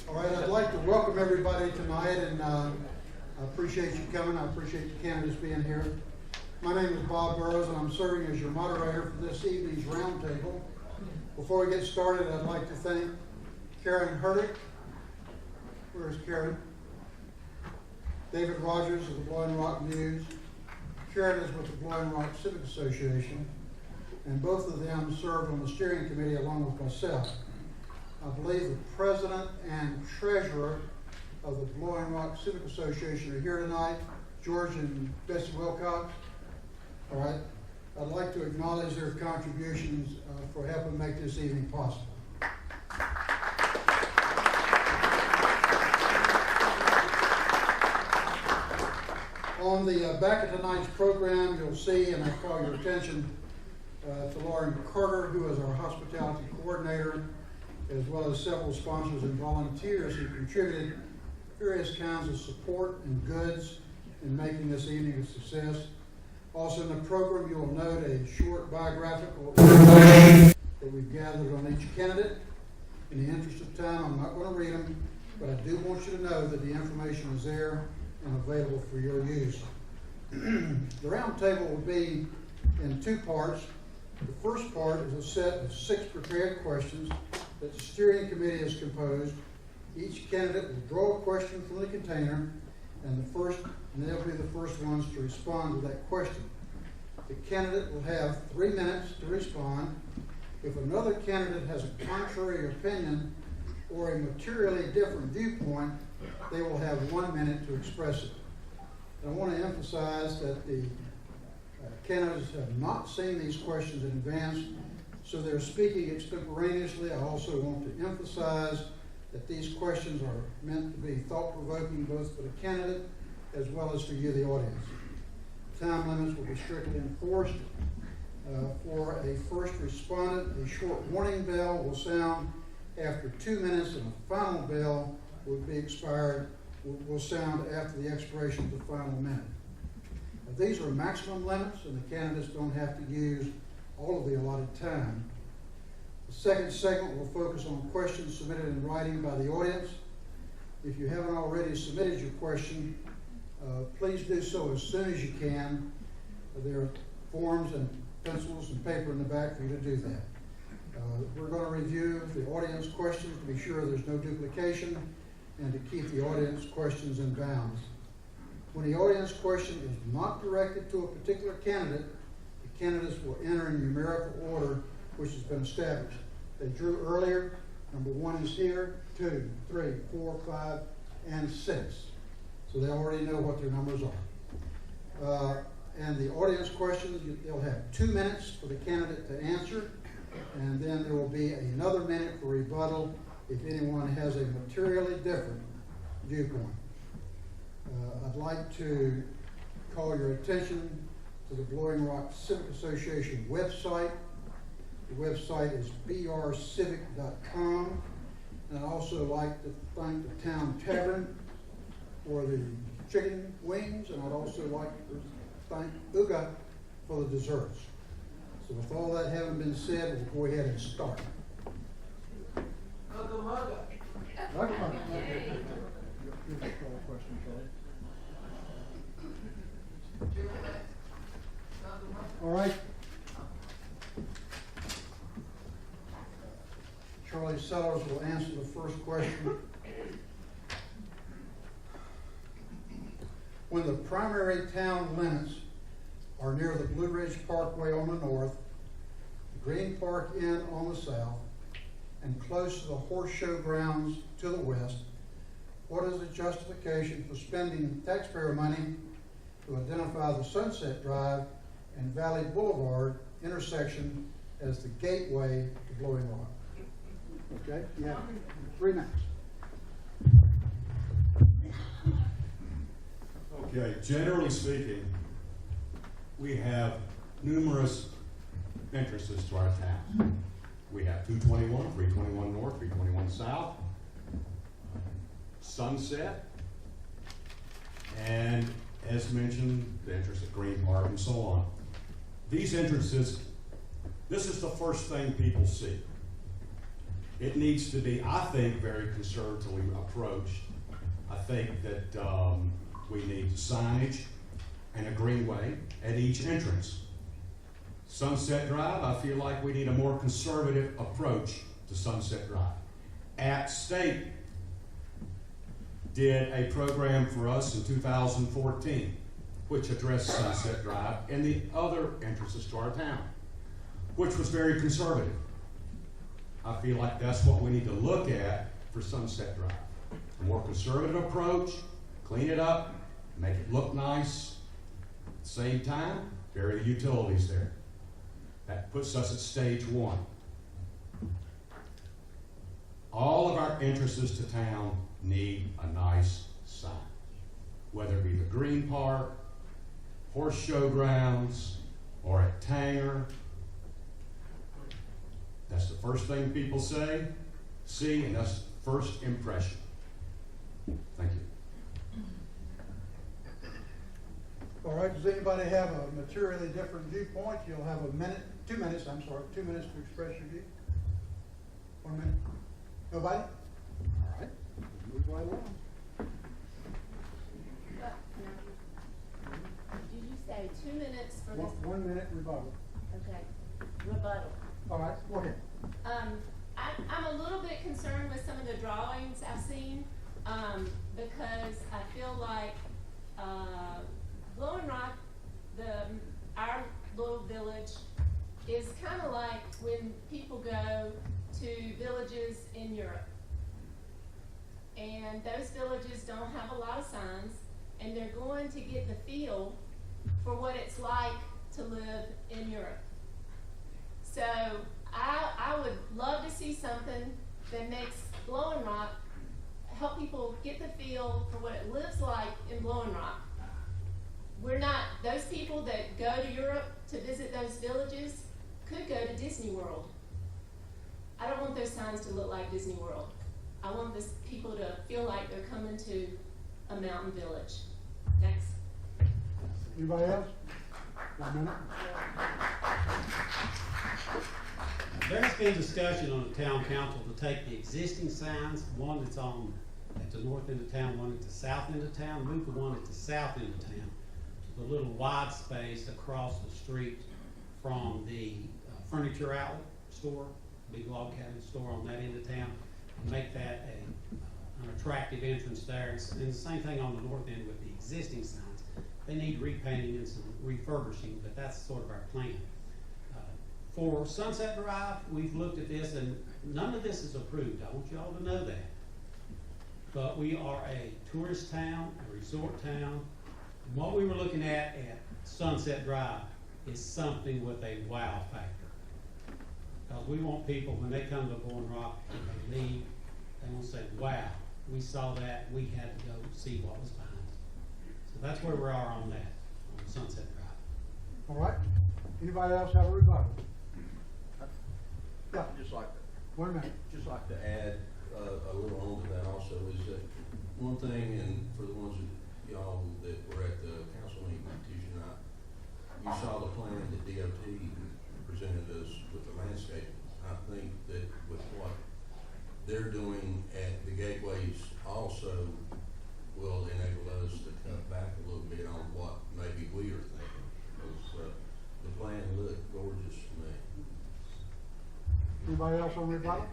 All right, I'd like to welcome everybody tonight, and I appreciate you coming. I appreciate the candidates being here. My name is Bob Burrows, and I'm serving as your moderator for this evening's roundtable. Before we get started, I'd like to thank Karen Hurdick. Where's Karen? David Rogers of the Blowing Rock News. Karen is with the Blowing Rock Civic Association, and both of them served on the steering committee along with myself. I believe the president and treasurer of the Blowing Rock Civic Association are here tonight, George and Bessie Wilcox. All right. I'd like to acknowledge their contributions for helping make this evening possible. On the back of tonight's program, you'll see, and I call your attention to Lauren Carter, who is our hospitality coordinator, as well as several sponsors and volunteers who contributed various kinds of support and goods in making this evening a success. Also in the program, you will note a short biographical that we've gathered on each candidate. In the interest of time, I'm not going to read them, but I do want you to know that the information is there and available for your use. The round table will be in two parts. The first part is a set of 6 prepared questions that the steering committee has composed. Each candidate will draw a question from the container, and they'll be the first ones to respond to that question. The candidate will have 3 minutes to respond. If another candidate has a contrary opinion or a materially different viewpoint, they will have 1 minute to express it. And I want to emphasize that the candidates have not seen these questions in advance, so they're speaking extemporaneously. I also want to emphasize that these questions are meant to be thought-provoking both for the candidate as well as for you, the audience. Time limits will be strictly enforced. For a first respondent, a short warning bell will sound after 2 minutes, and a final bell will sound after the expiration of the final minute. These are maximum limits, and the candidates don't have to use all of the allotted time. The second segment will focus on questions submitted in writing by the audience. If you haven't already submitted your question, please do so as soon as you can. There are forms and pencils and paper in the back for you to do that. We're going to review the audience questions to be sure there's no duplication and to keep the audience questions in bounds. When the audience question is not directed to a particular candidate, the candidates will enter in numerical order which has been established. They drew earlier. Number 1 is here, 2, 3, 4, 5, and 6. So they already know what their numbers are. And the audience questions, they'll have 2 minutes for the candidate to answer, and then there will be another minute for rebuttal if anyone has a materially different viewpoint. I'd like to call your attention to the Blowing Rock Civic Association website. The website is brcivic.com. And I'd also like to thank the Town Tavern for the chicken wings, and I'd also like to thank Uga for the desserts. So with all that having been said, we'll go ahead and start. All right. Charlie Sellers will answer the first question. When the primary town limits are near the Blue Ridge Parkway on the north, the Green Park Inn on the south, and close to the horse show grounds to the west, what is the justification for spending taxpayer money to identify the Sunset Drive and Valley Boulevard intersection as the gateway to Blowing Rock? Okay, you have 3 minutes. Okay, generally speaking, we have numerous entrances to our town. We have 221, 321 North, 321 South, Sunset, and as mentioned, the entrance at Green Park and so on. These entrances, this is the first thing people see. It needs to be, I think, very conservatively approached. I think that we need signage and a greenway at each entrance. Sunset Drive, I feel like we need a more conservative approach to Sunset Drive. App State did a program for us in 2014, which addressed Sunset Drive and the other entrances to our town, which was very conservative. I feel like that's what we need to look at for Sunset Drive. A more conservative approach, clean it up, make it look nice. At the same time, bury the utilities there. That puts us at stage one. All of our entrances to town need a nice sign. Whether it be the Green Park, Horse Show Grounds, or at Tanger. That's the first thing people see, and that's the first impression. Thank you. All right, does anybody have a materially different viewpoint? You'll have 2 minutes to express your view. 1 minute. Nobody? All right, move right along. Did you say 2 minutes for this? 1 minute rebuttal. Okay, rebuttal. All right, go ahead. I'm a little bit concerned with some of the drawings I've seen, because I feel like, Blowing Rock, our little village, is kind of like when people go to villages in Europe. And those villages don't have a lot of signs, and they're going to get the feel for what it's like to live in Europe. So I would love to see something that makes Blowing Rock, help people get the feel for what it lives like in Blowing Rock. Those people that go to Europe to visit those villages could go to Disney World. I don't want those signs to look like Disney World. I want people to feel like they're coming to a mountain village. Thanks. Anybody else? 1 minute. There's been discussion on the town council to take the existing signs, one that's at the north end of town, one at the south end of town, move the one at the south end of town to the little wide space across the street from the furniture outlet store, big log cabin store on that end of town, and make that an attractive entrance there. And the same thing on the north end with the existing signs. They need repainting and some refurbishing, but that's sort of our plan. For Sunset Drive, we've looked at this, and none of this is approved. I want you all to know that. But we are a tourist town, a resort town. And what we were looking at Sunset Drive is something with a wow factor. Because we want people, when they come to Blowing Rock and they leave, they want to say, wow, we saw that, we had to go see what was behind it. So that's where we are on that, on Sunset Drive. All right. Anybody else have a rebuttal? Yeah. Just like to, 1 minute. just like to add a little on to that also is that one thing, and for the ones that y'all that were at the council meeting Tuesday night, you saw the plan that DOT presented us with the landscape. I think that with what they're doing at the gateways also will enable us to cut back a little bit on what maybe we are thinking. Because the plan looked gorgeous to me. Anybody else on rebuttal?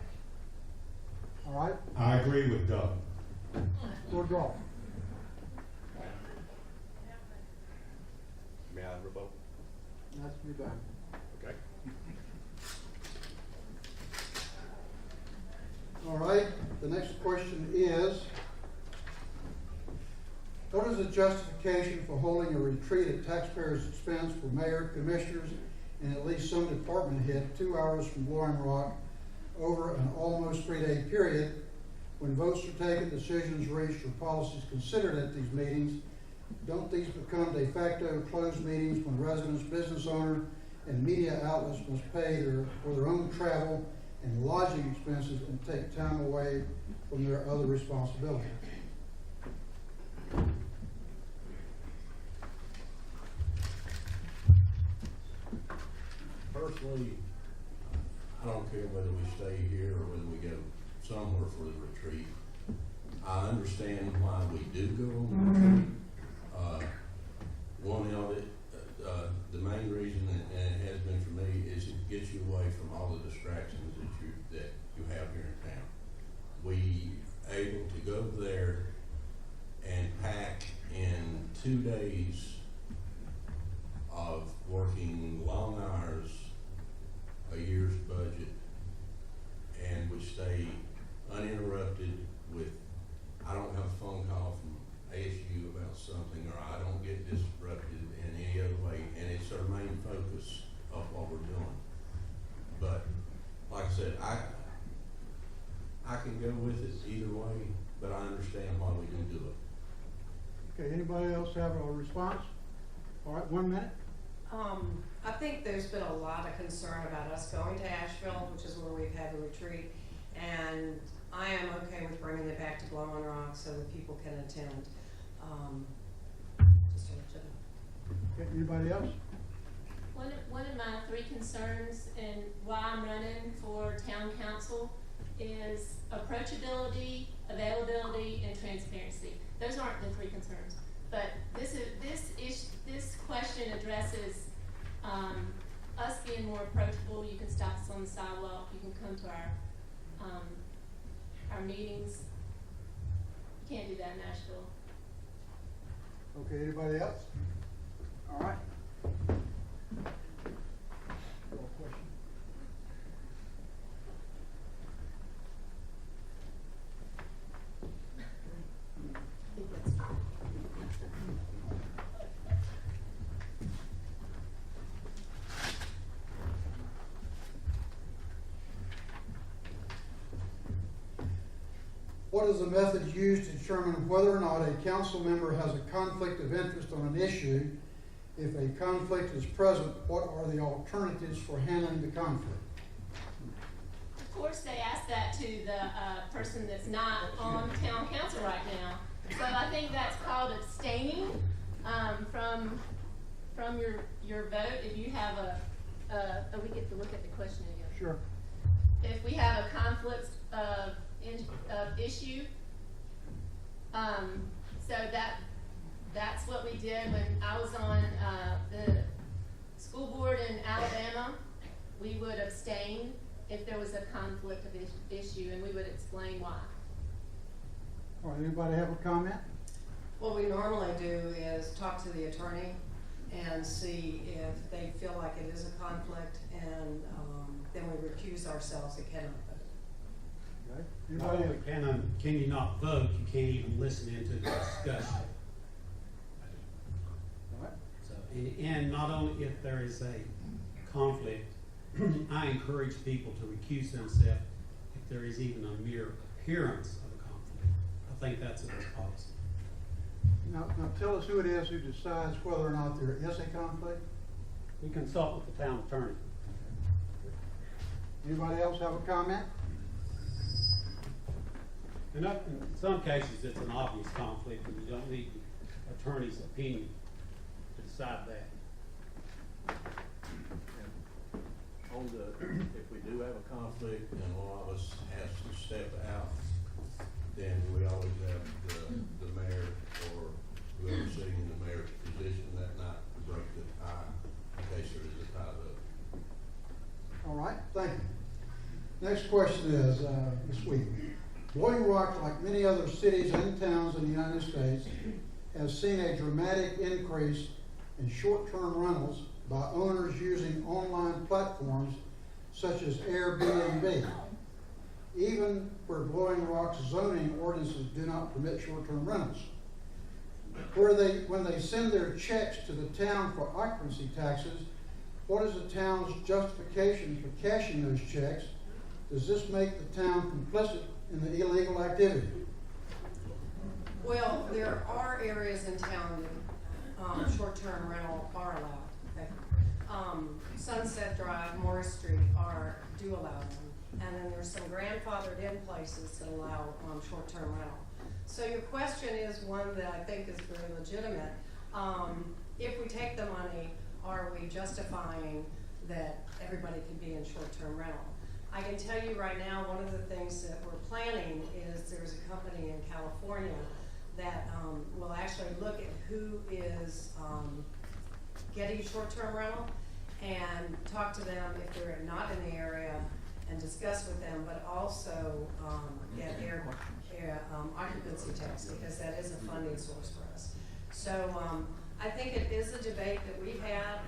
All right, I agree with Doug. we'll draw. May I rebuttal? That's to be done. Okay. All right, the next question is, what is the justification for holding a retreat at taxpayers' expense for mayor, commissioners, and at least some department head 2 hours from Blowing Rock over an almost 3-day period when votes are taken, decisions reached, or policies considered at these meetings? Don't these become de facto closed meetings when residents, business owners, and media outlets must pay for their own travel and lodging expenses and take time away from their other responsibilities? Personally, I don't care whether we stay here or whether we go somewhere for the retreat. I understand why we do go on the retreat. One of it, the main reason, and it has been for me, is it gets you away from all the distractions that you have here in town. We able to go there and pack in 2 days of working long hours, a year's budget, and we stay uninterrupted with, I don't have a phone call from ASU about something, or I don't get disrupted in any other way, and it's our main focus of what we're doing. But, like I said, I can go with it either way, but I understand why we do it. Okay, anybody else have a response? All right, 1 minute. I think there's been a lot of concern about us going to Asheville, which is where we've had the retreat, and I am okay with bringing it back to Blowing Rock so that people can attend. Just to let you know. Okay, anybody else? One of my 3 concerns and why I'm running for town council is approachability, availability, and transparency. Those aren't the 3 concerns, but this question addresses us being more approachable. You can stop us on the sidewalk. You can come to our meetings. You can't do that in Nashville. Okay, anybody else? All right. Call question. I think that's true. What is the method used to determine whether or not a council member has a conflict of interest on an issue? If a conflict is present, what are the alternatives for handling the conflict? Of course, they ask that to the person that's not on town council right now. So I think that's called abstaining from your vote. If you have we get to look at the question again. Sure. If we have a conflict of issue, so that's what we did when I was on the school board in Alabama. We would abstain if there was a conflict of issue, and we would explain why. All right, anybody have a comment? What we normally do is talk to the attorney and see if they feel like it is a conflict, and then we recuse ourselves and cannot vote. Okay. Not Anybody? only can you not vote, you can't even listen into the discussion. All right. So, and not only if there is a conflict, I encourage people to recuse themselves if there is even a mere appearance of a conflict. I think that's the best policy. Now tell us who it is who decides whether or not there is a conflict. We consult with the town attorney. Anybody else have a comment? And in some cases, it's an obvious conflict, and you don't need the attorney's opinion to decide that. If we do have a conflict and one of us has to step out, then we always have the mayor or whoever's sitting in the mayor's position that night to break the tie in case there is a tie up. All right, thank you. Next question is, Ms. Wheaton. Blowing Rock, like many other cities and towns in the United States, has seen a dramatic increase in short-term rentals by owners using online platforms such as Airbnb, even where Blowing Rock's zoning ordinances do not permit short-term rentals. When they send their checks to the town for occupancy taxes, what is the town's justification for cashing those checks? Does this make the town complicit in the illegal activity? Well, there are areas in town that short-term rental are allowed. Okay. Sunset Drive, Morris Street do allow them. And then there's some grandfathered in places that allow short-term rental. So your question is one that I think is very legitimate. If we take the money, are we justifying that everybody can be in short-term rental? I can tell you right now, one of the things that we're planning is there's a company in California that will actually look at who is getting short-term rental and talk to them if they're not in the area and discuss with them, but also get their occupancy tax, because that is a funding source for us. So I think it is a debate that we've had.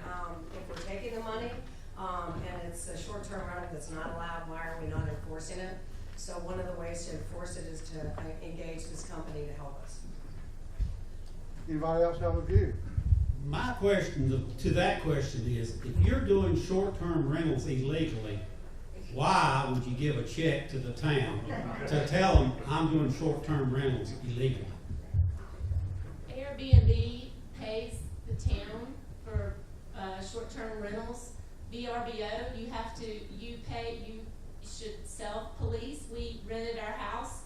If we're taking the money and it's a short-term rental that's not allowed, why are we not enforcing it? So one of the ways to enforce it is to engage this company to help us. Anybody else have a view? My question to that question is, if you're doing short-term rentals illegally, why would you give a check to the town to tell them, I'm doing short-term rentals illegally? Airbnb pays the town for short-term rentals. VRBO, you should self-police. We rented our house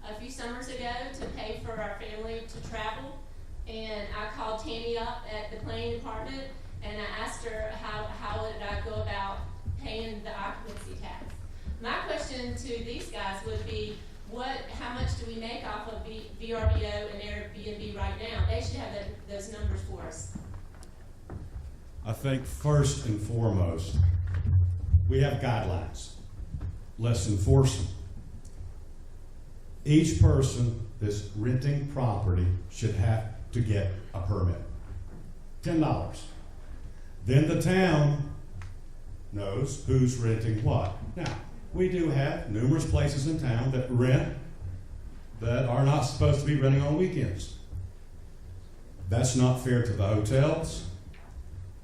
a few summers ago to pay for our family to travel. And I called Tammy up at the planning department and I asked her how would I go about paying the occupancy tax. My question to these guys would be, how much do we make off of VRBO and Airbnb right now? They should have those numbers for us. I think first and foremost, we have guidelines. Let's enforce them. Each person that's renting property should have to get a permit. $10. Then the town knows who's renting what. Now, we do have numerous places in town that rent that are not supposed to be renting on weekends. That's not fair to the hotels.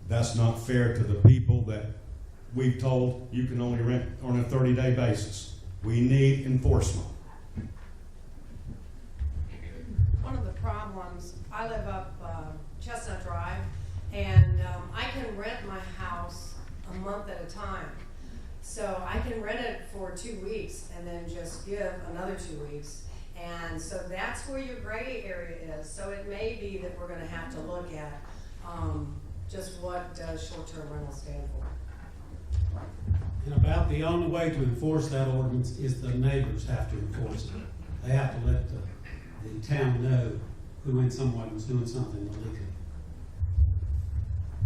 That's not fair to the people that we've told you can only rent on a 30-day basis. We need enforcement. One of the problems, I live up Chestnut Drive, and I can rent my house a month at a time. So I can rent it for 2 weeks and then just give another 2 weeks. And so that's where your gray area is. So it may be that we're gonna have to look at just what does short-term rental stand for. And about the only way to enforce that ordinance is the neighbors have to enforce it. They have to let the town know who when someone was doing something illegal.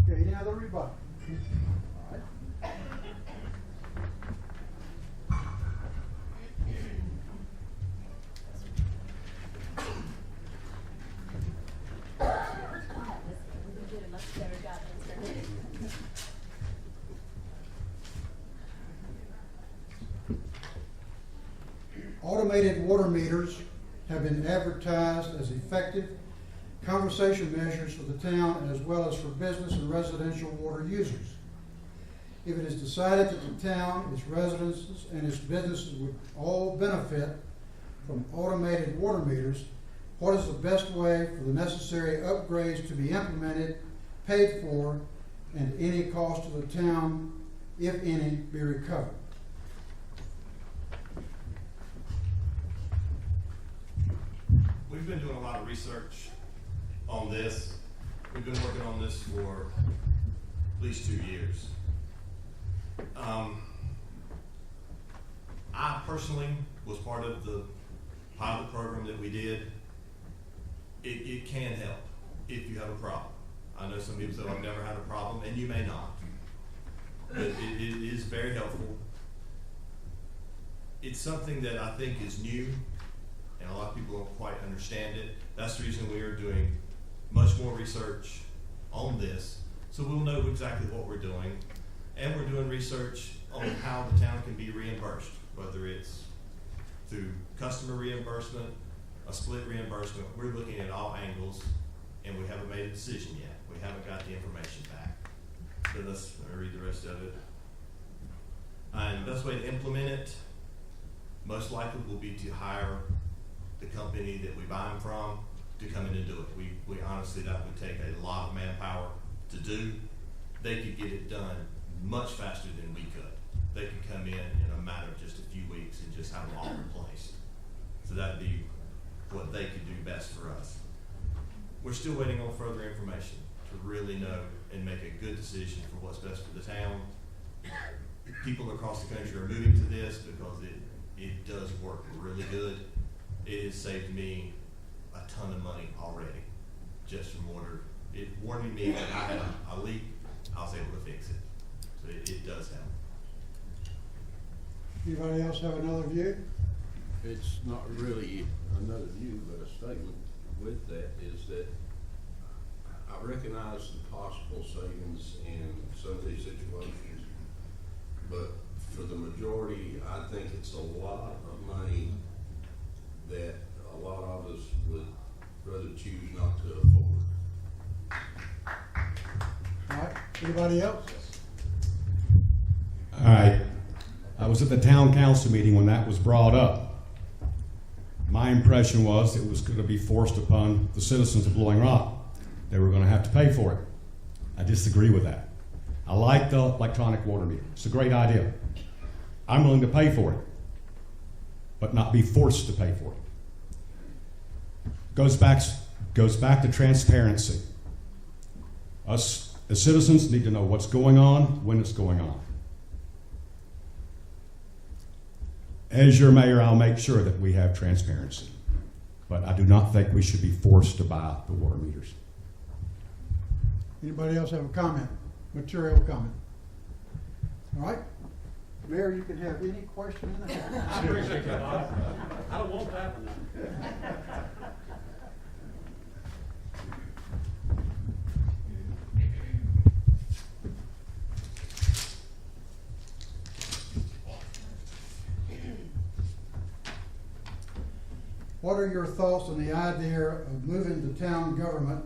Okay, any other rebuttal? All right. Automated water meters have been advertised as effective conservation measures for the town as well as for business and residential water users. If it is decided that the town, its residences, and its businesses would all benefit from automated water meters, what is the best way for the necessary upgrades to be implemented, paid for, and any cost to the town, if any, be recovered? We've been doing a lot of research on this. We've been working on this for at least 2 years. I personally was part of the pilot program that we did. It can help if you have a problem. I know some people say, I've never had a problem, and you may not. But it is very helpful. It's something that I think is new, and a lot of people don't quite understand it. That's the reason we are doing much more research on this, so we'll know exactly what we're doing. And we're doing research on how the town can be reimbursed, whether it's through customer reimbursement, a split reimbursement. We're looking at all angles, and we haven't made a decision yet. We haven't got the information back. So let's read the rest of it. And the best way to implement it, most likely will be to hire the company that we buy them from to come in and do it. We honestly, that would take a lot of manpower to do. They could get it done much faster than we could. They could come in a matter of just a few weeks and just have them all replaced. So that'd be what they could do best for us. We're still waiting on further information to really know and make a good decision for what's best for the town. people across the country are moving to this because it does work really good. It has saved me a ton of money already, just from water. It warning me that I had a leak, I was able to fix it. So it does help. Anybody else have another view? It's not really another view, but a statement with that is that I recognize the possible savings in some of these situations, but for the majority, I think it's a lot of money that a lot of us would rather choose not to afford. All right, anybody else? All right. I was at the town council meeting when that was brought up. My impression was it was going to be forced upon the citizens of Blowing Rock. They were going to have to pay for it. I disagree with that. I like the electronic water meter. It's a great idea. I'm willing to pay for it, but not be forced to pay for it. Goes back to transparency. Us as citizens need to know what's going on, when it's going on. As your mayor, I'll make sure that we have transparency, but I do not think we should be forced to buy the water meters. Anybody else have a comment? Material comment? All right. Mayor, you can have any question in there. I appreciate that, Bob. I don't want that one. What are your thoughts on the idea of moving the town government,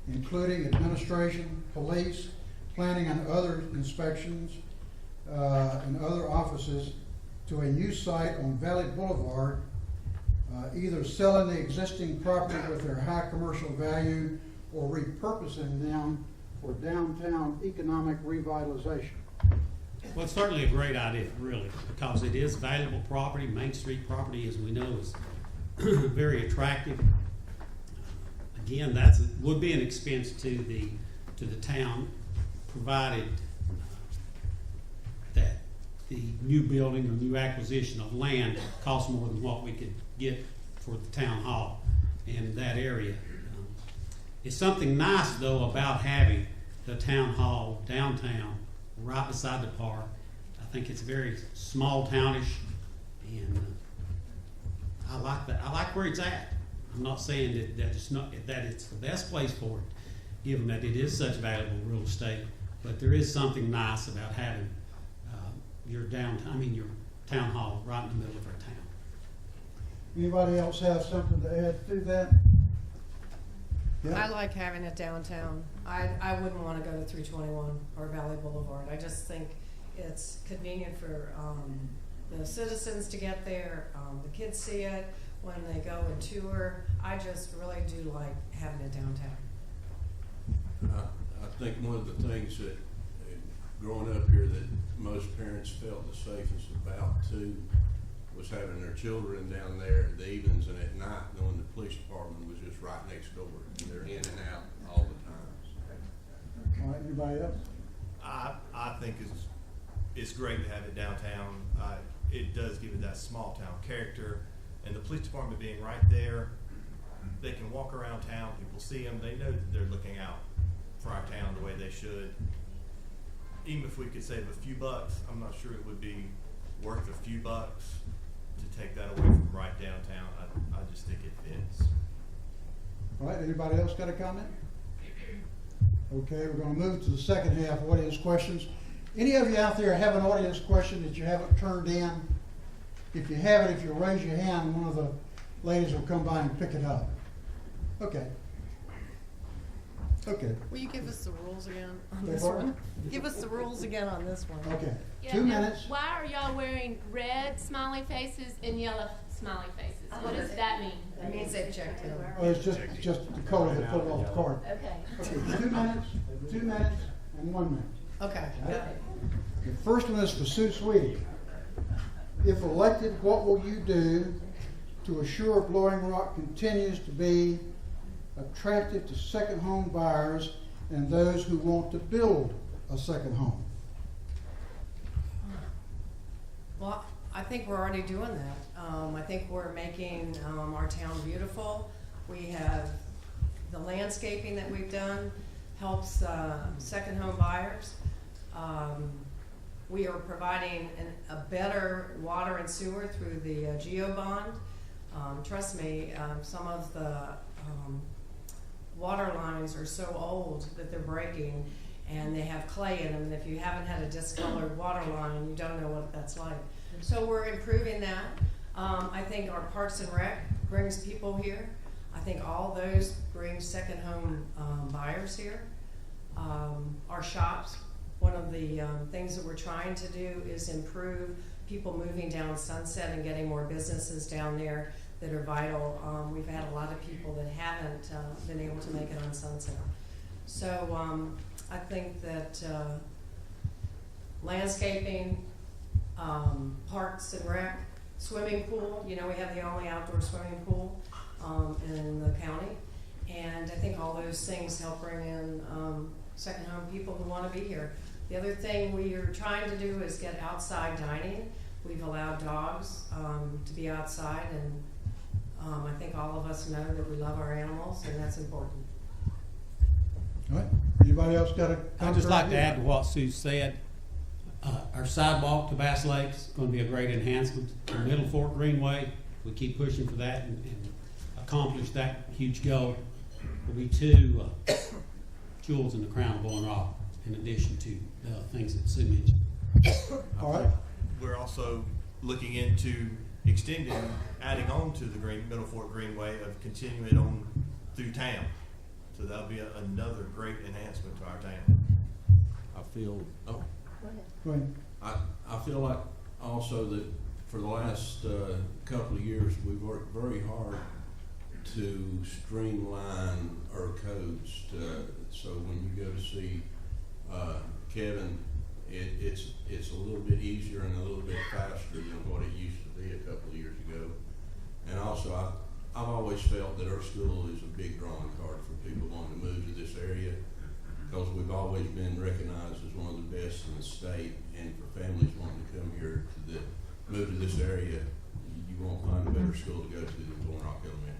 including administration, police, planning and other inspections, and other offices, to a new site on Valley Boulevard, either selling the existing property with their high commercial value or repurposing them for downtown economic revitalization? Well, it's certainly a great idea, really, because it is valuable property. Main Street property, as we know, is very attractive. Again, would be an expense to the town, provided that the new building or new acquisition of land costs more than what we could get for the town hall in that area. It's something nice, though, about having the town hall downtown, right beside the park. I think it's very small townish, and I like that. I like where it's at. I'm not saying that it's the best place for it, given that it is such valuable real estate. But there is something nice about having your town hall right in the middle of our town. Anybody else have something to add to that? Yeah. I like having it downtown. I wouldn't want to go to 321 or Valley Boulevard. I just think it's convenient for the citizens to get there. The kids see it when they go and tour. I just really do like having it downtown. I think one of the things that, growing up here, that most parents felt the safest about too was having their children down there at the evenings and at night, knowing the police department was just right next door. They're in and out all the time. All right, anybody else? I think it's great to have it downtown. It does give it that small town character, and the police department being right there, they can walk around town, people see them, they know that they're looking out for our town the way they should. Even if we could save a few bucks, I'm not sure it would be worth a few bucks to take that away from right downtown. I just think it fits. All right, anybody else got a comment? Okay, we're going to move to the second half, audience questions. Any of you out there have an audience question that you haven't turned in? If you have it, if you raise your hand, one of the ladies will come by and pick it up. Okay. Okay. Will you give us the rules again on Beg this pardon? one? Give us the rules again on this one. Okay. Yeah, 2 now, minutes. why are y'all wearing red smiley faces and yellow smiley faces? What does that mean? It means they've checked in. Oh, it's just the color that put it off the card. Okay. Okay, 2 minutes, 2 minutes, and 1 minute. Okay. The first one is for Sue Sweetie. If elected, what will you do to assure Blowing Rock continues to be attractive to second home buyers and those who want to build a second home? think we're already doing that. I think we're making our town beautiful. We have the landscaping that we've done helps second home buyers. We are providing a better water and sewer through the GEO bond. Trust me, some of the water lines are so old that they're breaking, and they have clay in them, and if you haven't had a discolored water line, you don't know what that's like. So we're improving that. I think our Parks and Rec brings people here. I think all those bring second home buyers here. Our shops, one of the things that we're trying to do is improve people moving down Sunset and getting more businesses down there that are vital. We've had a lot of people that haven't been able to make it on Sunset. So I think that landscaping, Parks and Rec, swimming pool, you know, we have the only outdoor swimming pool in the county. And I think all those things help bring in second home people who want to be here. The other thing we are trying to do is get outside dining. We've allowed dogs to be outside, and I think all of us know that we love our animals, and that's important. All right, anybody else got a? I'd just like to add to what Sue said. Our sidewalk to Bass Lake's is going to be a great enhancement. The Middle Fork Greenway, we keep pushing for that and accomplish that huge goal. There'll be two jewels in the crown of Bowen Rock, in addition to the things that Sue mentioned. All right. We're also looking into extending, adding on to the Middle Fork Greenway of continuing it on through town. So that'll be another great enhancement to our town. I feel, Go ahead. I feel like also that for the last couple of years, we've worked very hard to streamline our codes. So when you go to see Kevin, it's a little bit easier and a little bit faster than what it used to be a couple of years ago. And also, I've always felt that our school is a big drawing card for people wanting to move to this area, because we've always been recognized as one of the best in the state, and for families wanting to come here to move to this area, you won't find a better school to go to than Bowen Rock Elementary.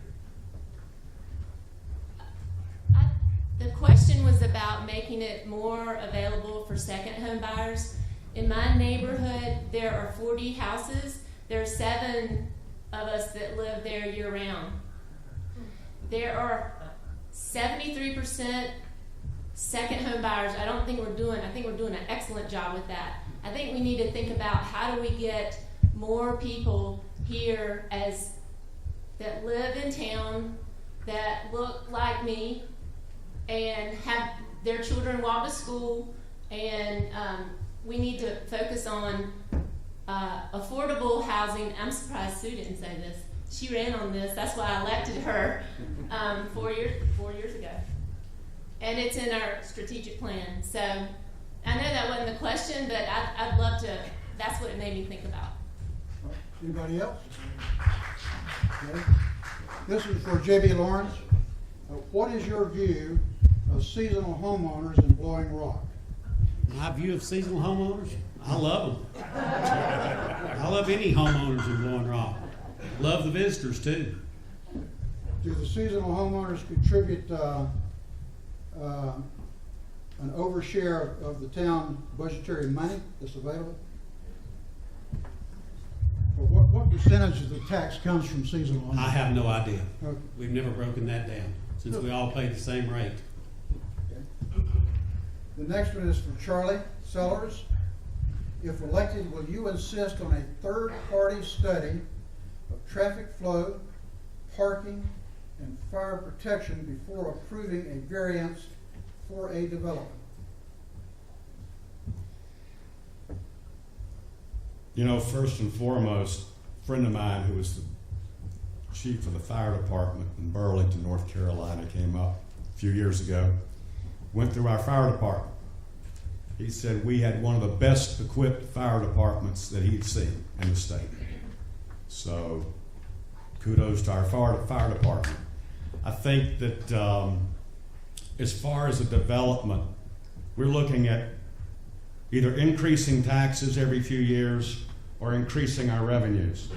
The question was about making it more available for second home buyers. In my neighborhood, there are 40 houses. There are 7 of us that live there year round. There are 73% second home buyers. I think we're doing an excellent job with that. I think we need to think about how do we get more people here that live in town, that look like me, and have their children walk to school, and we need to focus on affordable housing. I'm surprised Sue didn't say this. She ran on this. That's why I elected her 4 years ago. And it's in our strategic plan. So I know that wasn't the question, but I'd love to, that's what it made me think about. Anybody else? Okay. This is for J.B. Lawrence. What is your view of seasonal homeowners in Blowing Rock? My view of seasonal homeowners, I love them. I love any homeowners in Blowing Rock. Love the visitors too. Do the seasonal homeowners contribute an overshare of the town budgetary money that's available? Or what percentage of the tax comes from seasonal homeowners? I have no idea. Okay. We've never broken that down since we all pay the same rate. Okay. The next one is for Charlie Sellers. If elected, will you insist on a third-party study of traffic flow, parking, and fire protection before approving a variance for a development? You know, first and foremost, a friend of mine who was the chief of the fire department in Burlington, North Carolina, came up a few years ago, went through our fire department. He said we had one of the best equipped fire departments that he'd seen in the state. So kudos to our fire department. I think that as far as the development, we're looking at either increasing taxes every few years or increasing our revenues.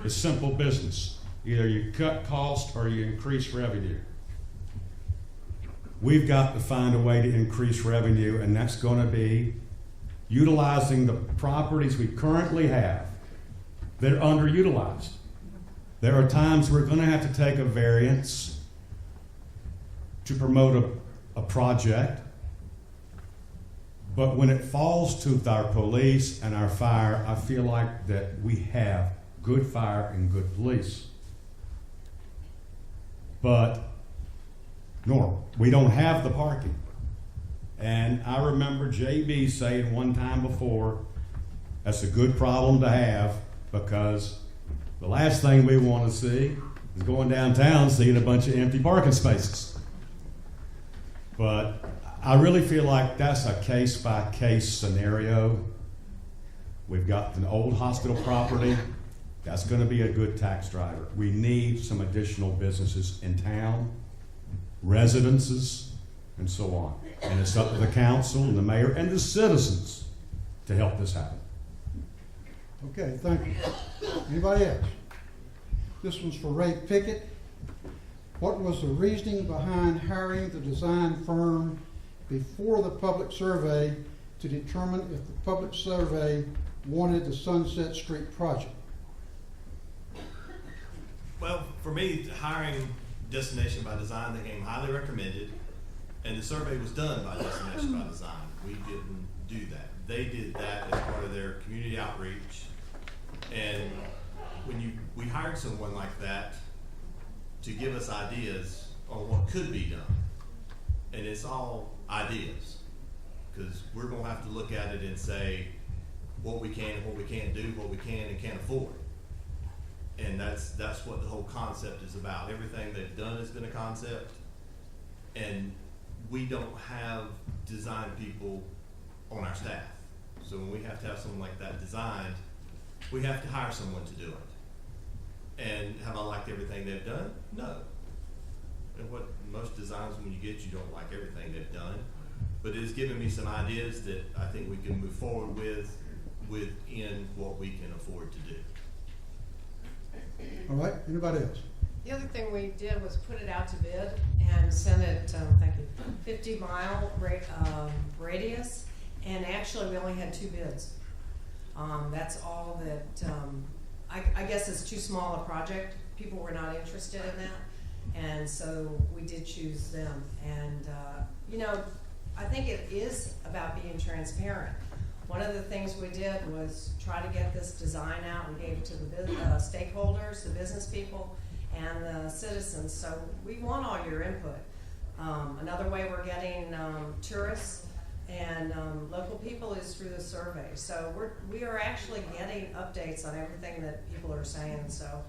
It's simple business. Either you cut costs or you increase revenue. We've got to find a way to increase revenue, and that's going to be utilizing the properties we currently have that are underutilized. There are times we're going to have to take a variance to promote a project, but when it falls to our police and our fire, I feel like that we have good fire and good police. But we don't have the parking. And I remember JB saying one time before, that's a good problem to have, because the last thing we want to see is going downtown seeing a bunch of empty parking spaces. But I really feel like that's a case-by-case scenario. We've got an old hospital property. That's going to be a good tax driver. We need some additional businesses in town, residences, and so on. And it's up to the council and the mayor and the citizens to help this happen. Okay, thank you. Anybody else? This one's for Ray Pickett. What was the reasoning behind hiring the design firm before the public survey to determine if the public survey wanted the Sunset Street project? Well, for me, hiring Destination by Design, they came highly recommended, and the survey was done by Destination by Design. We didn't do that. They did that as part of their community outreach. And when we hired someone like that to give us ideas on what could be done, and it's all ideas, because we're going to have to look at it and say what we can and what we can't do, what we can and can't afford. And that's what the whole concept is about. Everything they've done has been a concept, and we don't have design people on our staff. So when we have to have someone like that designed, we have to hire someone to do it. And have I liked everything they've done? No. And what most designs, when you get, you don't like everything they've done. But it has given me some ideas that I think we can move forward within what we can afford to do. All right, anybody else? The other thing we did was put it out to bid and send it, thank you, 50-mile radius, and actually we only had 2 bids. That's all that, I guess it's too small a project. People were not interested in that, and so we did choose them. And, you know, I think it is about being transparent. One of the things we did was try to get this design out and gave it to the stakeholders, the business people, and the citizens. So we want all your input. Another way we're getting tourists and local people is through the survey. So we are actually getting updates on everything that people are saying. So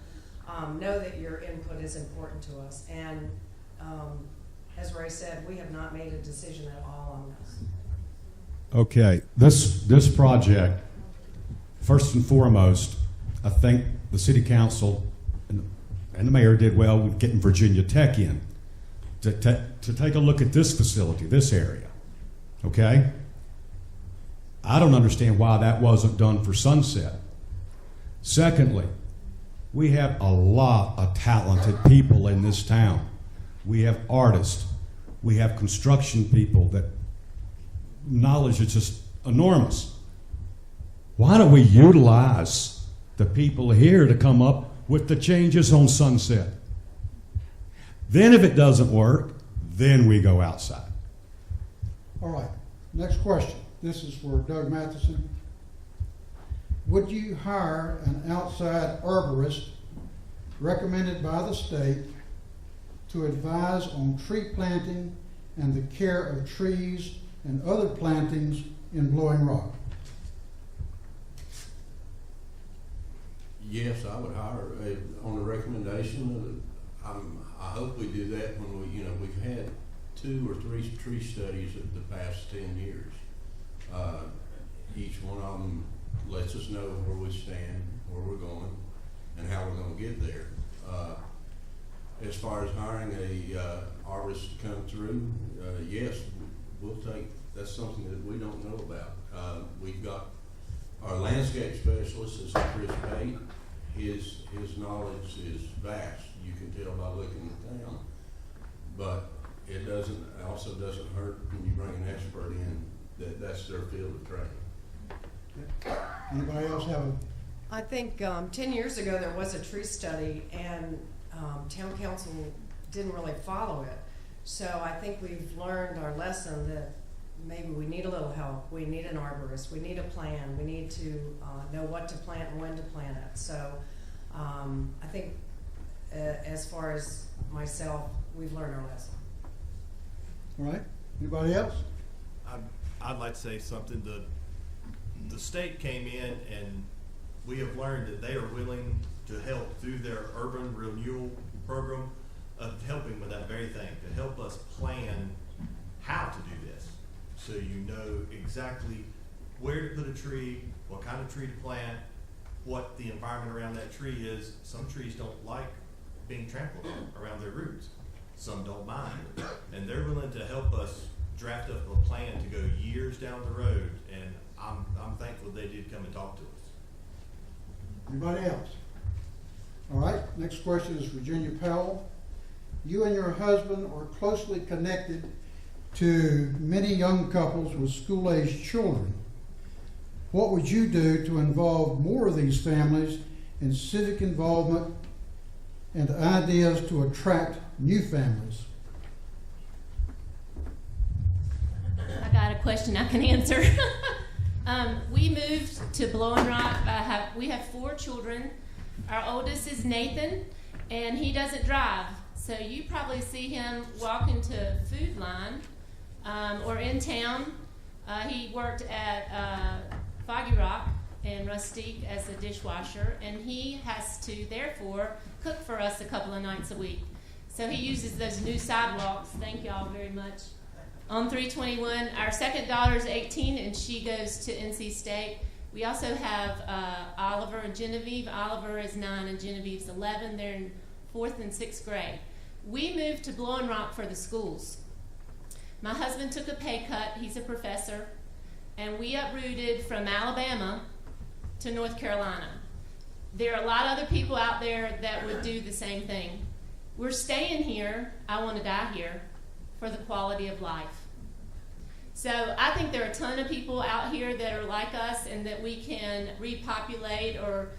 know that your input is important to us. And as Ray said, we have not made a decision at all on this. Okay, this project, first and foremost, I think the city council and the mayor did well with getting Virginia Tech in to take a look at this facility, this area. Okay? I don't understand why that wasn't done for Sunset. Secondly, we have a lot of talented people in this town. We have artists. We have construction people that knowledge is just enormous. Why don't we utilize the people here to come up with the changes on Sunset? Then if it doesn't work, then we go outside. All right, next question. This is for Doug Matheson. Would you hire an outside arborist recommended by the state to advise on tree planting and the care of trees and other plantings in Blowing Rock? Yes, I would hire on the recommendation. I hope we do that when we've had 2 or 3 tree studies of the past 10 years. Each one of them lets us know where we stand, where we're going, and how we're going to get there. As far as hiring a arborist to come through, yes, we'll take. That's something that we don't know about. We've got Our landscape specialist is Chris Bate. His knowledge is vast. You can tell by looking at the town. But it also doesn't hurt when you bring an expert in that's their field of training. Anybody else have a, I think 10 years ago there was a tree study and town council didn't really follow it. So I think we've learned our lesson that maybe we need a little help. We need an arborist. We need a plan. We need to know what to plant and when to plant it. So I think as far as myself, we've learned our lesson. all right, anybody else? I'd like to say something. The state came in and we have learned that they are willing to help through their urban renewal program of helping with that very thing, to help us plan how to do this. So you know exactly where to put a tree, what kind of tree to plant, what the environment around that tree is. Some trees don't like being trampled on around their roots. Some don't mind. And they're willing to help us draft up a plan to go years down the road. And I'm thankful they did come and talk to us. Anybody else? All right, next question is Virginia Powell. You and your husband are closely connected to many young couples with school-aged children. What would you do to involve more of these families in civic involvement and ideas to attract new families? I got a question I can answer. We moved to Blowing Rock. We have 4 children. Our oldest is Nathan, and he doesn't drive. So you probably see him walking to Food Line or in town. He worked at Foggy Rock and Rustique as a dishwasher, and he has to, therefore, cook for us a couple of nights a week. So he uses those new sidewalks. Thank y'all very much. On 321, our second daughter's 18, and she goes to NC State. We also have Oliver and Genevieve. Oliver is 9 and Genevieve's 11. They're in 4th and 6th grade. We moved to Blowing Rock for the schools. My husband took a pay cut. He's a professor. And we uprooted from Alabama to North Carolina. There are a lot of other people out there that would do the same thing. We're staying here. I want to die here for the quality of life. So I think there are a ton of people out here that are like us and that we can repopulate or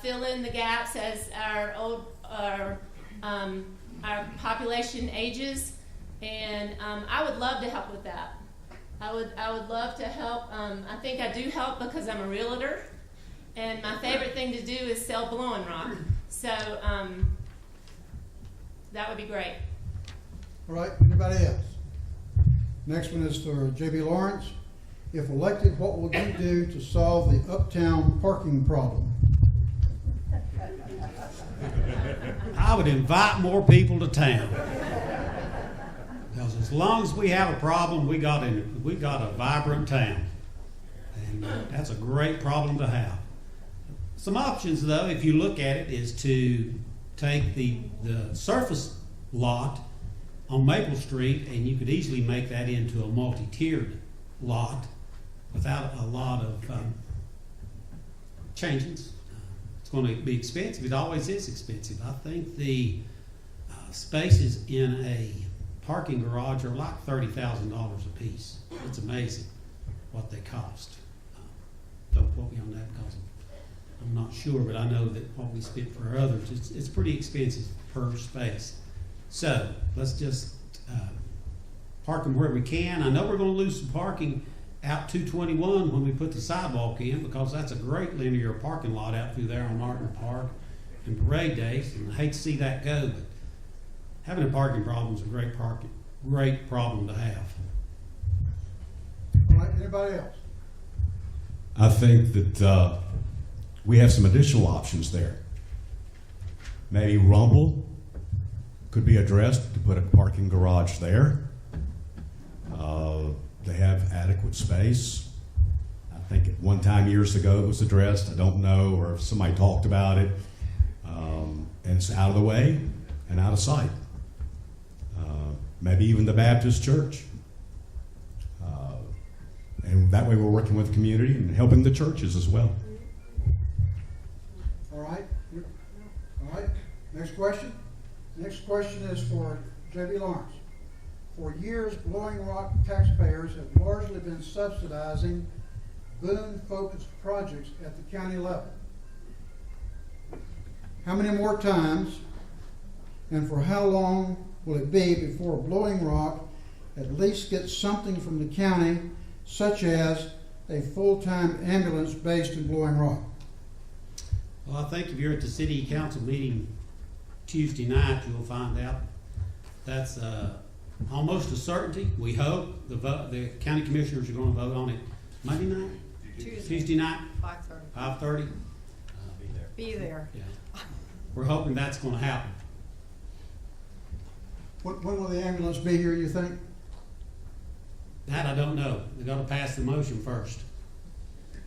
fill in the gaps as our population ages. And I would love to help with that. I would love to help. I think I do help because I'm a realtor, and my favorite thing to do is sell Blowing Rock. So that would be great. All right, anybody else? Next one is for J.B. Lawrence. If elected, what will you do to solve the uptown parking problem? I would invite more people to town. Because as long as we have a problem, we got a vibrant town. And that's a great problem to have. Some options, though, if you look at it, is to take the surface lot on Maple Street, and you could easily make that into a multi-tiered lot without a lot of changes. It's going to be expensive. It always is expensive. I think the spaces in a parking garage are like $30,000 a piece. It's amazing what they cost. Don't quote me on that because I'm not sure, but I know that what we spent for others, it's pretty expensive per space. So let's just park them where we can. I know we're going to lose some parking out 221 when we put the sidewalk in, because that's a great linear parking lot out through there on Martin Park and parade days, and I hate to see that go, but having a parking problem is a great problem to have. All right, anybody else? I think that we have some additional options there. Maybe Rumble could be addressed to put a parking garage there. They have adequate space. I think at one time years ago it was addressed. I don't know, or if somebody talked about it. And it's out of the way and out of sight. Maybe even the Baptist church. And that way we're working with the community and helping the churches as well. All right? All right, next question. Next question is for J.B. Lawrence. For years, Blowing Rock taxpayers have largely been subsidizing Boone-focused projects at the county level. How many more times and for how long will it be before Blowing Rock at least gets something from the county, such as a full-time ambulance based in Blowing Rock? Well, I think if you're at the city council meeting Tuesday night, you'll find out that's almost a certainty. We hope the county commissioners are going to vote on it Monday night, Tuesday night, 5:30. 5:30. Be there. Yeah, we're hoping that's going to happen. When will the ambulance be here, you think? That I don't know. They got to pass the motion first.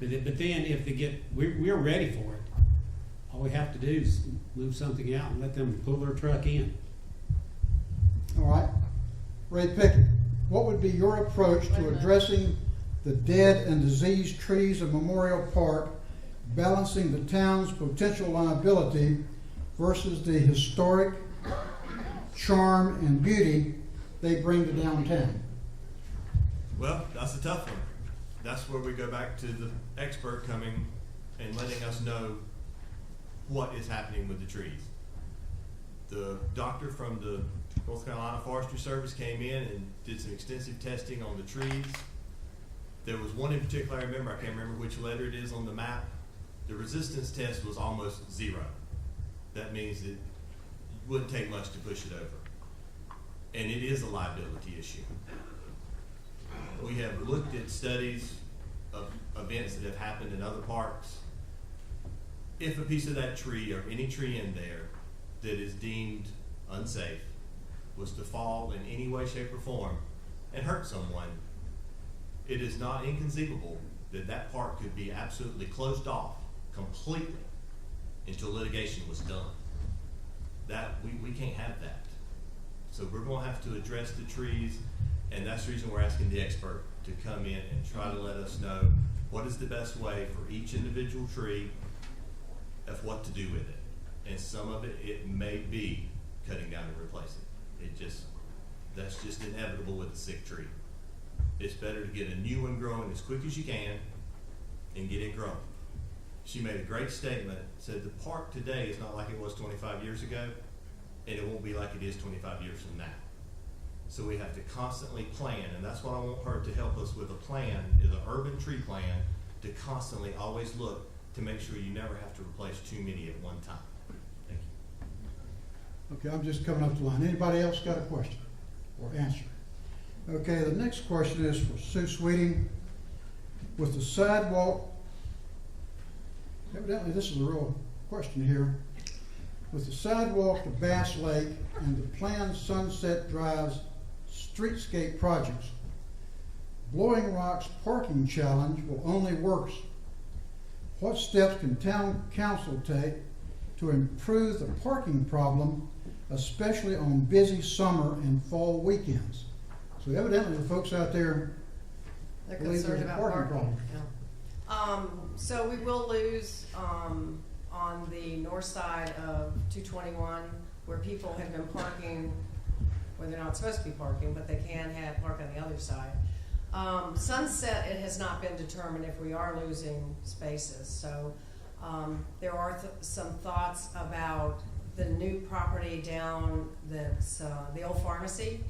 But then if they get, we're ready for it. All we have to do is move something out and let them pull their truck in. All right. Ray Pickett, what would be your approach to addressing the dead and diseased trees of Memorial Park, balancing the town's potential liability versus the historic charm and beauty they bring to downtown? Well, that's a tough one. That's where we go back to the expert coming and letting us know what is happening with the trees. The doctor from the North Carolina Forestry Service came in and did some extensive testing on the trees. There was one in particular I remember, I can't remember which letter it is on the map. The resistance test was almost 0. That means that it wouldn't take much to push it over. And it is a liability issue. We have looked at studies of events that have happened in other parks. If a piece of that tree or any tree in there that is deemed unsafe was to fall in any way, shape, or form and hurt someone, it is not inconceivable that that park could be absolutely closed off completely until litigation was done. That we can't have that. So we're going to have to address the trees, and that's the reason we're asking the expert to come in and try to let us know what is the best way for each individual tree of what to do with it. And some of it may be cutting down and replacing. That's just inevitable with a sick tree. It's better to get a new one growing as quick as you can and get it growing. She made a great statement, said the park today is not like it was 25 years ago, and it won't be like it is 25 years from now. So we have to constantly plan, and that's what I want her to help us with. A plan is an urban tree plan to constantly always look to make sure you never have to replace too many at one time. Thank you. Okay, I'm just coming up the line. Anybody else got a question or answer? Okay, the next question is for Sue Sweeting. With the sidewalk, evidently this is a real question here. With the sidewalk to Bass Lake and the planned Sunset Drive's streetscape projects, Blowing Rock's parking challenge will only worsen. What steps can town council take to improve the parking problem, especially on busy summer and fall weekends? So evidently the folks out there They're believe concerned there's a about parking parking. problem. Yeah. So we will lose on the north side of 221, where people have been parking where they're not supposed to be parking, but they can park on the other side. Sunset, it has not been determined if we are losing spaces. So there are some thoughts about the new property down that's the old pharmacy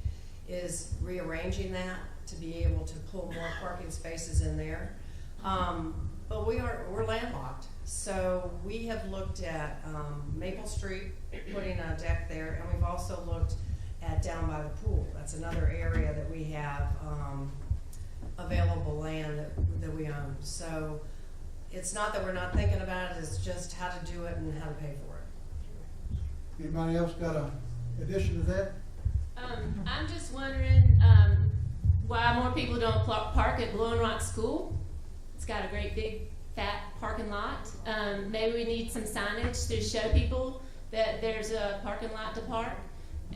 is rearranging that to be able to pull more parking spaces in there. But we're landlocked. So we have looked at Maple Street, putting a deck there, and we've also looked at down by the pool. That's another area that we have available land that we own. So it's not that we're not thinking about it, it's just how to do it and how to pay for it. Anybody else got an addition to that? I'm just wondering why more people don't park at Blowing Rock School. It's got a great big fat parking lot. Maybe we need some signage to show people that there's a parking lot to park.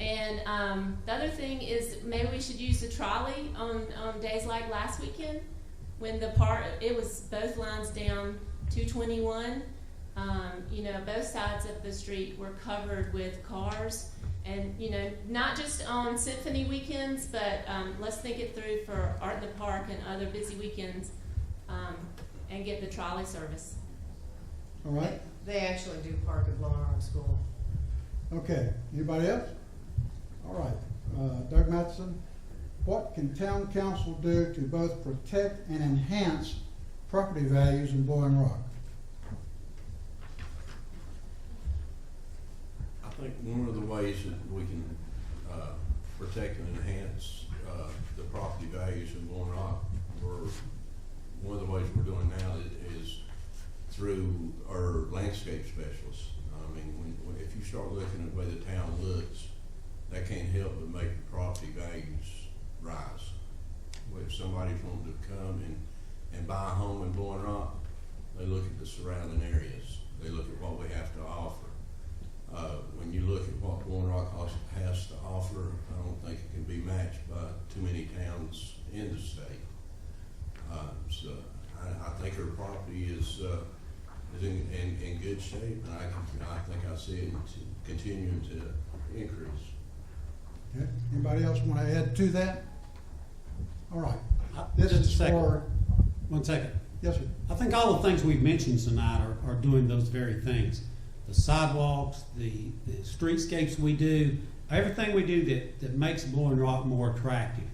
And the other thing is maybe we should use the trolley on days like last weekend when the part, it was both lines down 221. You know, both sides of the street were covered with cars. And, you know, not just on symphony weekends, but let's think it through for Art in the Park and other busy weekends, and get the trolley service. All right? They actually do park at Blowing Rock School. Okay, anybody else? All right, Doug Matheson, what can town council do to both protect and enhance property values in Blowing Rock? I think one of the ways that we can protect and enhance the property values in Blowing Rock, one of the ways we're doing now is through our landscape specialists. I mean, if you start looking at the way the town looks, that can't help but make the property values rise. If somebody's wanting to come and buy a home in Blowing Rock, they look at the surrounding areas. They look at what we have to offer. When you look at what Blowing Rock has to offer, I don't think it can be matched by too many towns in the state. So I think our property is in good shape, and I think I see it continuing to increase. Okay. Anybody else want to add to that? All right. This Just a is second. for, 1 second. yes, sir. I think all the things we've mentioned tonight are doing those very things. The sidewalks, the streetscapes we do, everything we do that makes Blowing Rock more attractive.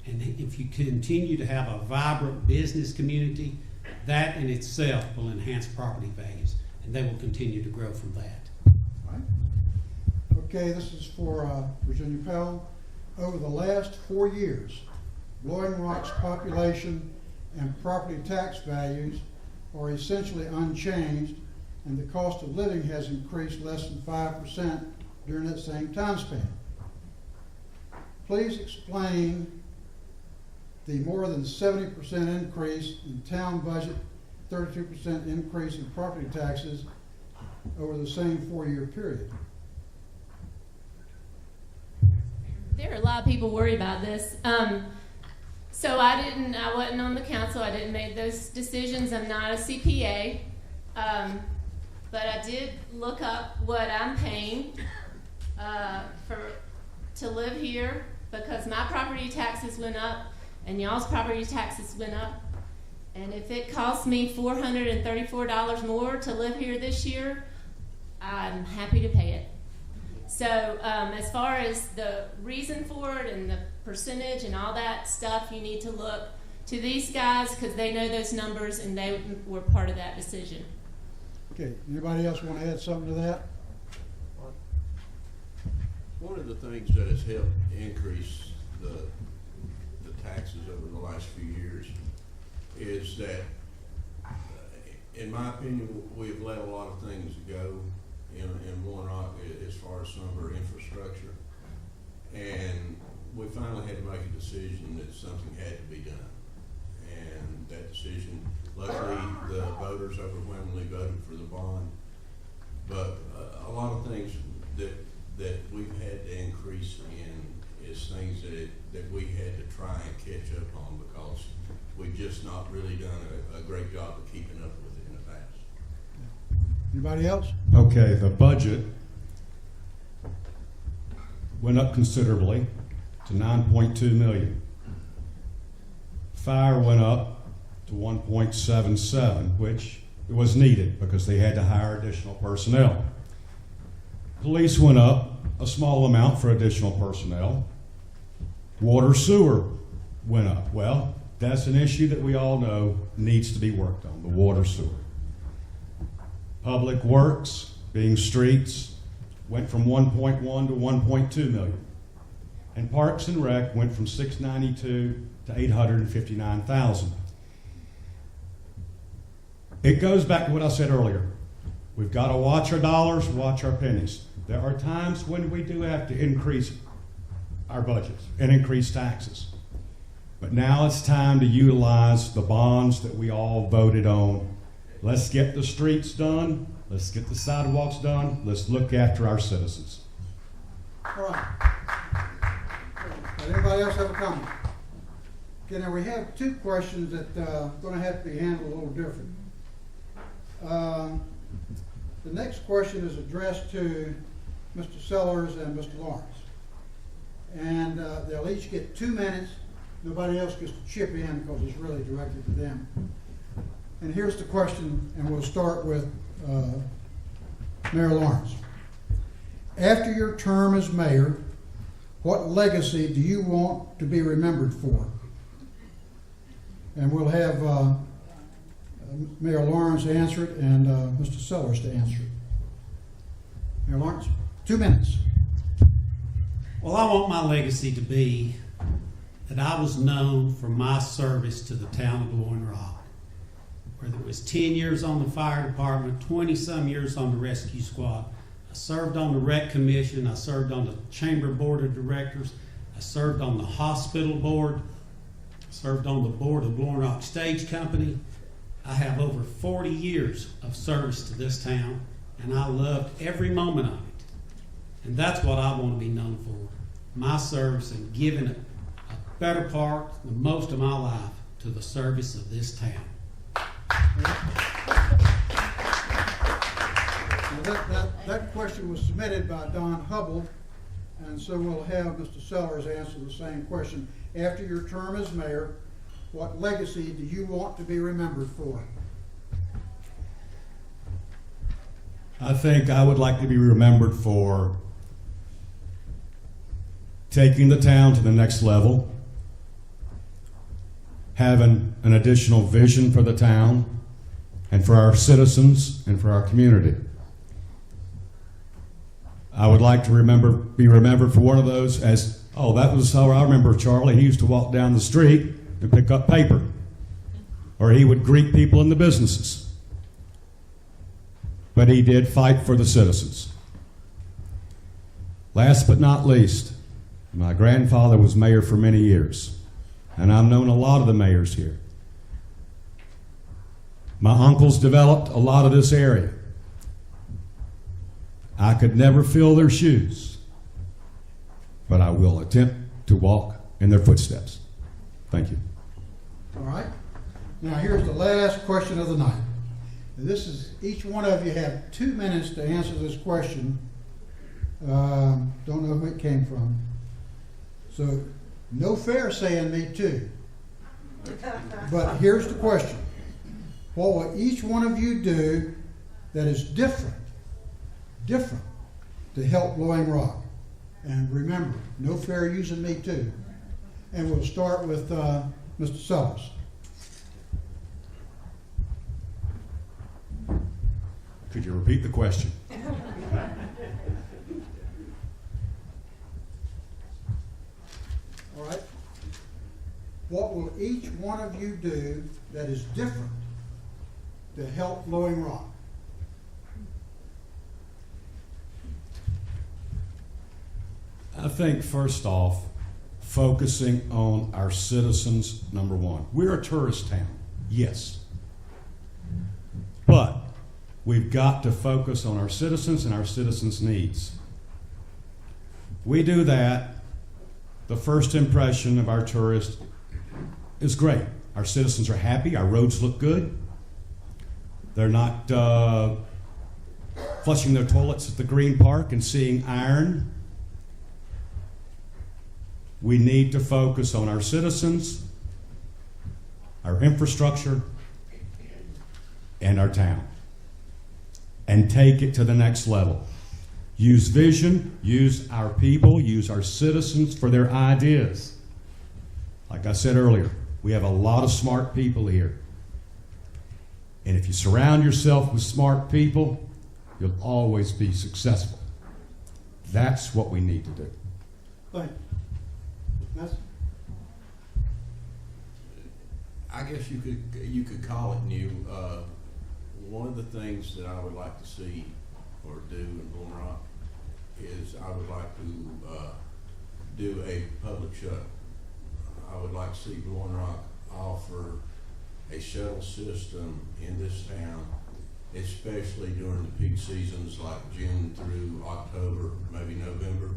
And if you continue to have a vibrant business community, that in itself will enhance property values, and they will continue to grow from that. All right. Okay, this is for Virginia Powell. Over the last 4 years, Blowing Rock's population and property tax values are essentially unchanged, and the cost of living has increased less than 5% during that same time span. Please explain the more than 70% increase in town budget, 32% increase in property taxes over the same 4-year period. There are a lot of people worried about this. So I wasn't on the council. I didn't make those decisions. I'm not a CPA. But I did look up what I'm paying to live here, because my property taxes went up and y'all's property taxes went up. And if it costs me $434 more to live here this year, I'm happy to pay it. So as far as the reason for it and the percentage and all that stuff, you need to look to these guys, because they know those numbers and they were part of that decision. Okay, anybody else want to add something to that? One of the things that has helped increase the taxes over the last few years is that, in my opinion, we've let a lot of things go in Blowing Rock as far as some of our infrastructure. And we finally had to make a decision that something had to be done. And that decision, luckily, the voters overwhelmingly voted for the bond. But a lot of things that we've had to increase in is things that we had to try and catch up on, because we've just not really done a great job of keeping up with it in the past. Anybody else? Okay, the budget went up considerably to $9.2 million. Fire went up to $1.77, which was needed because they had to hire additional personnel. Police went up a small amount for additional personnel. Water sewer went up. Well, that's an issue that we all know needs to be worked on, the water sewer. Public Works, being streets, went from 1.1 to 1.2 million. And Parks and Rec went from 692 to 859,000. It goes back to what I said earlier. We've got to watch our dollars, watch our pennies. There are times when we do have to increase our budgets and increase taxes. But now it's time to utilize the bonds that we all voted on. Let's get the streets done. Let's get the sidewalks done. Let's look after our citizens. All right. Does anybody else have a comment? Okay, now we have two questions that gonna have to be handled a little different. The next question is addressed to Mr. Sellers and Mr. Lawrence. And they'll each get 2 minutes. Nobody else gets to chip in because it's really directed to them. And here's the question, and we'll start with Mayor Lawrence. After your term as mayor, what legacy do you want to be remembered for? And we'll have Mayor Lawrence answer it and Mr. Sellers to answer it. Mayor Lawrence, 2 minutes. Well, I want my legacy to be that I was known for my service to the town of Blowing Rock. Whether it was 10 years on the fire department, 20-some years on the rescue squad, I served on the rec commission, I served on the chamber board of directors, I served on the hospital board, I served on the board of Blowing Rock Stage Company. I have over 40 years of service to this town, and I loved every moment of it. And that's what I want to be known for, my service and giving a better part, the most of my life, to the service of this town. Now that question was submitted by Don Hubble, and so we'll have Mr. Sellers answer the same question. After your term as mayor, what legacy do you want to be remembered for? I think I would like to be remembered for taking the town to the next level, having an additional vision for the town and for our citizens and for our community. I would like to be remembered for one of those as, oh, that was how I remember Charlie. He used to walk down the street and pick up paper, or he would greet people in the businesses. But he did fight for the citizens. Last but not least, my grandfather was mayor for many years, and I've known a lot of the mayors here. My uncles developed a lot of this area. I could never fill their shoes, but I will attempt to walk in their footsteps. Thank you. All right. Now here's the last question of the night. This is, each one of you have 2 minutes to answer this question. Don't know who it came from. So no fair saying me too. But here's the question. What will each one of you do that is different to help Blowing Rock? And remember, no fair using me too. And we'll start with Mr. Sellers. Could you repeat the question? All right. What will each one of you do that is different to help Blowing Rock? I think first off, focusing on our citizens, number one. We're a tourist town, yes. But we've got to focus on our citizens and our citizens' needs. We do that, the first impression of our tourist is great. Our citizens are happy, our roads look good. They're not flushing their toilets at the Green Park and seeing iron. We need to focus on our citizens, our infrastructure, and our town, and take it to the next level. Use vision, use our people, use our citizens for their ideas. Like I said earlier, we have a lot of smart people here. And if you surround yourself with smart people, you'll always be successful. That's what we need to do. Thank you. Yes? I guess you could call it new. One of the things that I would like to see or do in Blowing Rock is I would like to do a public shuttle. I would like to see Blowing Rock offer a shuttle system in this town, especially during the peak seasons like June through October, maybe November.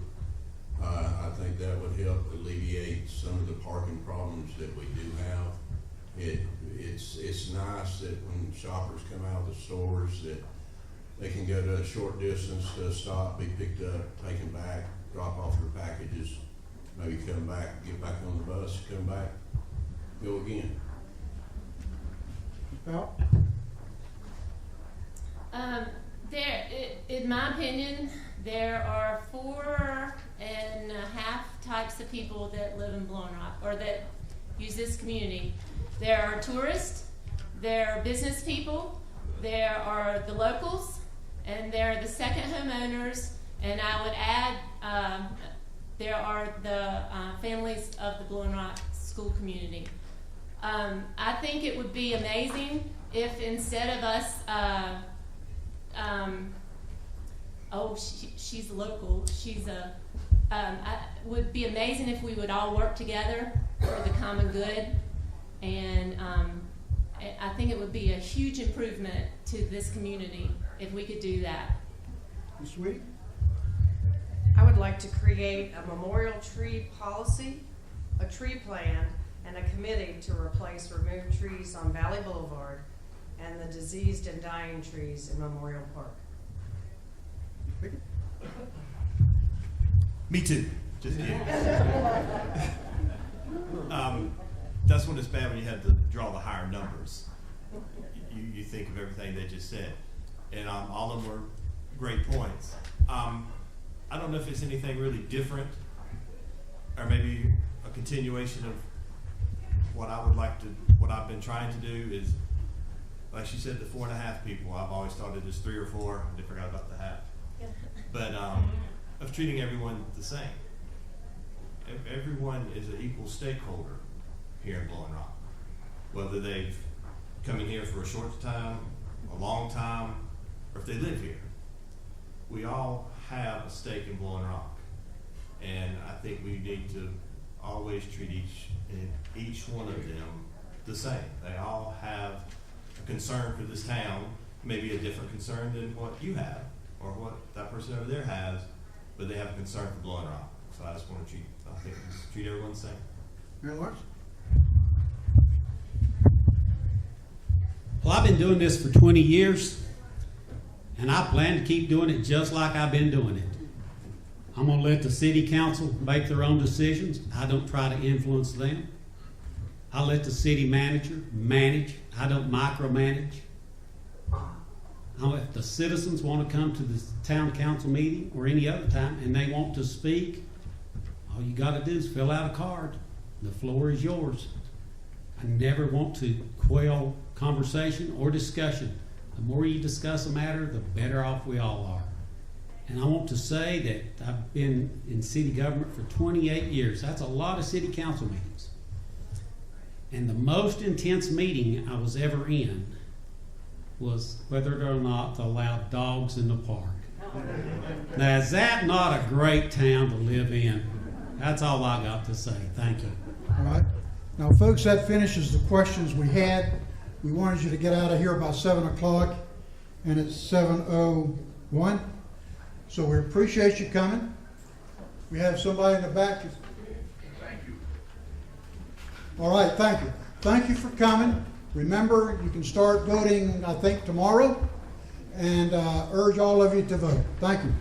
I think that would help alleviate some of the parking problems that we do have. It's nice that when shoppers come out of the stores that they can go to a short distance to a stop, be picked up, taken back, drop off their packages, maybe come back, get back on the bus, come back, go again. Well, In my opinion, there are 4.5 types of people that live in Blowing Rock, or that use this community. There are tourists, there are business people, there are the locals, and there are the second homeowners, and I would add, there are the families of the Blowing Rock school community. I think it would be amazing if instead of us, she's local, would be amazing if we would all work together for the common good. And I think it would be a huge improvement to this community if we could do that. Ms. Sweet? I would like to create a memorial tree policy, a tree plan, and a committee to replace removed trees on Valley Boulevard and the diseased and dying trees in Memorial Park. Me too. Just kidding. That's when it's bad when you have to draw the higher numbers. You think of everything they just said, and all of them were great points. I don't know if it's anything really different, or maybe a continuation of what I've been trying to do is, like she said, the 4.5 people. I've always thought it was 3 or 4. I forgot about the half. But of treating everyone the same. Everyone is an equal stakeholder here in Blowing Rock, whether they've come in here for a short time, a long time, or if they live here. We all have a stake in Blowing Rock, and I think we need to always treat each one of them the same. They all have a concern for this town, maybe a different concern than what you have or what that person over there has, but they have a concern for Blowing Rock. So I just want to treat everyone the same. Mayor Lawrence? Well, I've been doing this for 20 years, and I plan to keep doing it just like I've been doing it. I'm going to let the city council make their own decisions. I don't try to influence them. I let the city manager manage. I don't micromanage. If the citizens want to come to the town council meeting or any other time and they want to speak, all you got to do is fill out a card. The floor is yours. I never want to quell conversation or discussion. The more you discuss a matter, the better off we all are. And I want to say that I've been in city government for 28 years. That's a lot of city council meetings. And the most intense meeting I was ever in was whether or not to allow dogs in the park. Now, is that not a great town to live in? That's all I got to say. Thank you. All right. Now, folks, that finishes the questions we had. We wanted you to get out of here by 7 o'clock, and it's 7:01. So we appreciate you coming. We have somebody in the back. Thank you. All right, thank you. Thank you for coming. Remember, you can start voting, I think, tomorrow, and urge all of you to vote. Thank you.